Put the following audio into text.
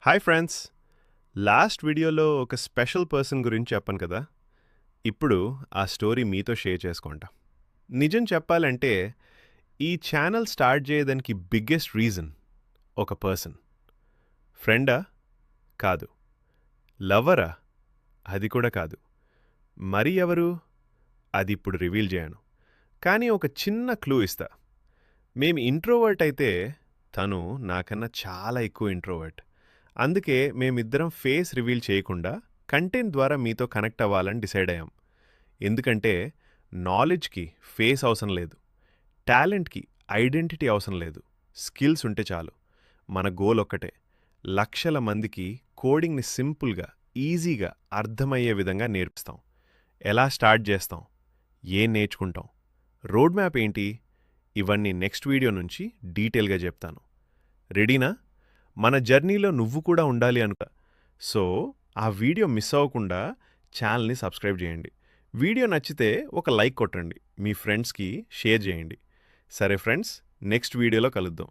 Hi friends. Last వీడియోలో ఒక special person గురించి చెప్పాను కదా. ఇప్పుడు ఆ స్టోరీ మీతో షేర్ చేసుకుంటా. నిజం చెప్పాలంటే ఈ ఛానల్ స్టార్ట్ చేయడానికి బిగ్గెస్ట్ రీజన్ ఒక పర్సన్. ఫ్రెండా? కాదు. లవరా? అది కూడా కాదు. మరి ఎవరు? అది ఇప్పుడు రివీల్ చేయను. కానీ ఒక చిన్న క్లూ ఇస్తా. మేం ఇంట్రోవర్ట్ అయితే తను నాకన్నా చాలా ఎక్కువ ఇంట్రోవర్ట్. అందుకే మేమిద్దరం ఫేస్ రివీల్ చేయకుండా కంటెంట్ ద్వారా మీతో కనెక్ట్ అవ్వాలని డిసైడ్ అయ్యాం. ఎందుకంటే నాలెడ్జ్‌కి ఫేస్ అవసరం లేదు. టాలెంట్‌కి ఐడెంటిటీ అవసరం లేదు. స్కిల్స్ ఉంటే చాలు. మన గోల్ ఒక్కటే. లక్షల మందికి కోడింగ్‌ని సింపుల్‌గా, ఈజీగా అర్థమయ్యే విధంగా నేర్పిస్తాం. ఎలా స్టార్ట్ చేస్తాం? ఏం నేర్చుకుంటాం? రోడ్ మ్యాప్ ఏంటి? ఇవన్నీ నెక్స్ట్ వీడియో నుంచి డీటెయిల్‌గా చెప్తాను. రెడీనా? మన జర్నీలో నువ్వు కూడా ఉండాలి అనుక. సో, ఆ వీడియో మిస్ అవ్వకుండా ఛానల్‌ని సబ్స్క్రైబ్ చేయండి. వీడియో నచ్చితే ఒక లైక్ కొట్టండి. మీ ఫ్రెండ్స్‌కి షేర్ చేయండి. సరే ఫ్రెండ్స్, నెక్స్ట్ వీడియోలో కలుద్దాం.